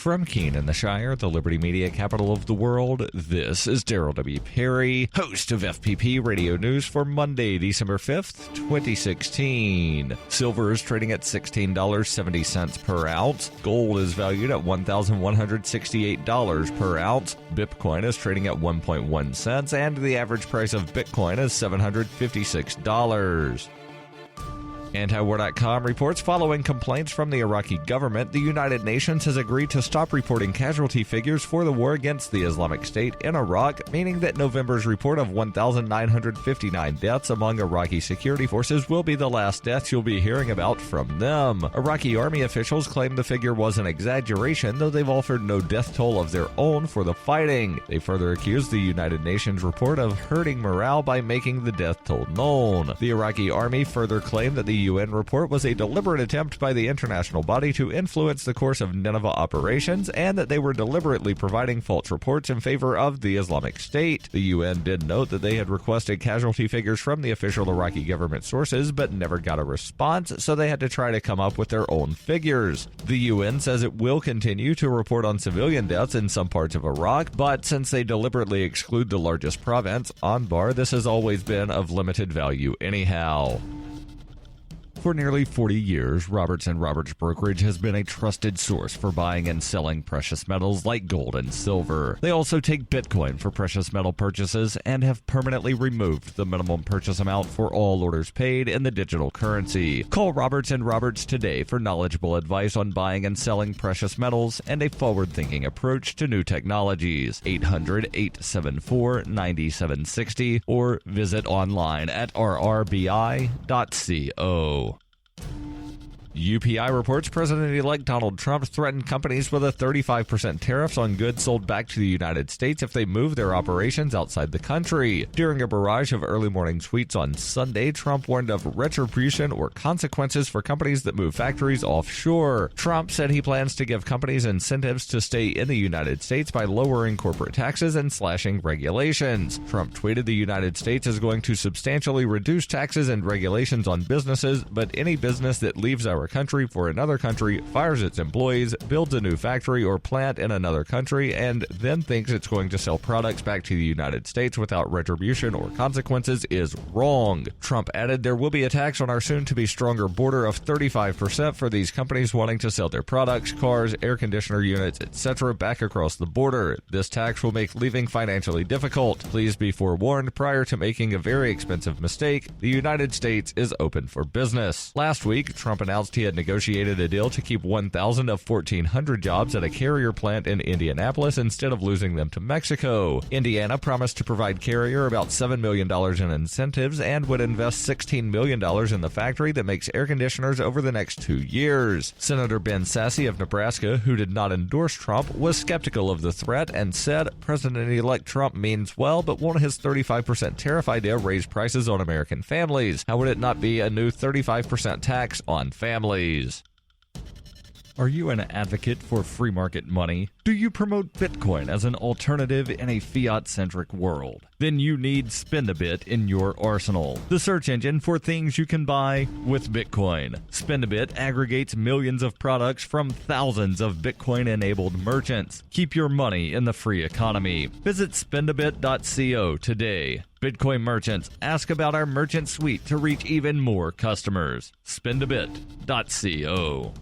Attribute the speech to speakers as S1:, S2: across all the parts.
S1: From Keene in the Shire, the Liberty Media capital of the world, this is Daryl W. Perry, host of FPP Radio News for Monday, December 5th, 2016. Silver is trading at $16.70 per ounce. Gold is valued at $1,168 per ounce. Bitcoin is trading at 1.1 cents, and the average price of Bitcoin is $756. Antiwar.com reports following complaints from the Iraqi government, the United Nations has agreed to stop reporting casualty figures for the war against the Islamic State in Iraq, meaning that November's report of 1,959 deaths among Iraqi security forces will be the last deaths you'll be hearing about from them. Iraqi army officials claim the figure was an exaggeration, though they've offered no death toll of their own for the fighting. They further accused the United Nations report of hurting morale by making the death toll known. The Iraqi army further claimed that the UN report was a deliberate attempt by the international body to influence the course of Nineveh operations, and that they were deliberately providing false reports in favor of the Islamic State. The UN did note that they had requested casualty figures from the official Iraqi government sources, but never got a response, so they had to try to come up with their own figures. The UN says it will continue to report on civilian deaths in some parts of Iraq, but since they deliberately exclude the largest province, Anbar, this has always been of limited value anyhow. For nearly 40 years, Roberts & Roberts Brokerage has been a trusted source for buying and selling precious metals like gold and silver. They also take Bitcoin for precious metal purchases and have permanently removed the minimum purchase amount for all orders paid in the digital currency. Call Roberts & Roberts today for knowledgeable advice on buying and selling precious metals and a forward-thinking approach to new technologies. 800-874-9760 or visit online at rrbi.co. UPI reports President-elect Donald Trump threatened companies with a 35% tariffs on goods sold back to the United States if they move their operations outside the country. During a barrage of early morning tweets on Sunday, Trump warned of retribution or consequences for companies that move factories offshore. Trump said he plans to give companies incentives to stay in the United States by lowering corporate taxes and slashing regulations. Trump tweeted the United States is going to substantially reduce taxes and regulations on businesses, but any business that leaves our country for another country, fires its employees, builds a new factory or plant in another country, and then thinks it's going to sell products back to the United States without retribution or consequences is wrong. Trump added there will be a tax on our soon-to-be stronger border of 35% for these companies wanting to sell their products, cars, air conditioner units, etc. back across the border. This tax will make leaving financially difficult. Please be forewarned prior to making a very expensive mistake. The United States is open for business. Last week, Trump announced he had negotiated a deal to keep 1,000 of 1,400 jobs at a Carrier plant in Indianapolis instead of losing them to Mexico. Indiana promised to provide Carrier about $7 million in incentives and would invest $16 million in the factory that makes air conditioners over the next 2 years. Senator Ben Sasse of Nebraska, who did not endorse Trump, was skeptical of the threat and said President-elect Trump means well, but won't his 35% tariff idea raise prices on American families? How would it not be a new 35% tax on families? Are you an advocate for free market money? Do you promote Bitcoin as an alternative in a fiat-centric world? Then you need Spend a Bit in your arsenal, the search engine for things you can buy with Bitcoin. Spend a Bit aggregates millions of products from thousands of Bitcoin-enabled merchants. Keep your money in the free economy. Visit spendabit.co today. Bitcoin merchants, ask about our merchant suite to reach even more customers. Spendabit.co.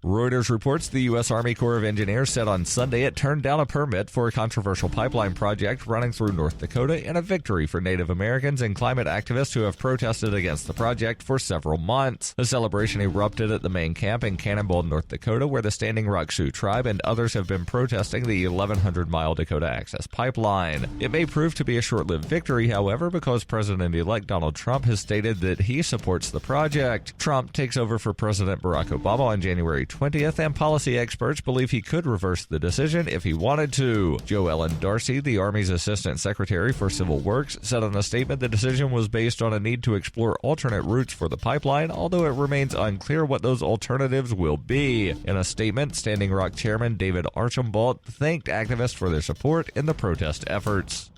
S1: Reuters reports the U.S. Army Corps of Engineers said on Sunday it turned down a permit for a controversial pipeline project running through North Dakota in a victory for Native Americans and climate activists who have protested against the project for several months. The celebration erupted at the main camp in Cannonball, North Dakota, where the Standing Rock Sioux tribe and others have been protesting the 1,100-mile Dakota Access Pipeline. It may prove to be a short-lived victory, however, because President-elect Donald Trump has stated that he supports the project. Trump takes over for President Barack Obama on January 20th, and policy experts believe he could reverse the decision if he wanted to. Joe Ellen Darcy, the Army's Assistant Secretary for Civil Works, said in a statement the decision was based on a need to explore alternate routes for the pipeline, although it remains unclear what those alternatives will be. In a statement, Standing Rock Chairman David Archambault thanked activists for their support in the protest efforts.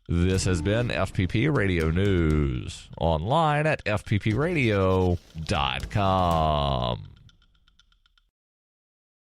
S1: This has been FPP Radio News, online at fppradio.com.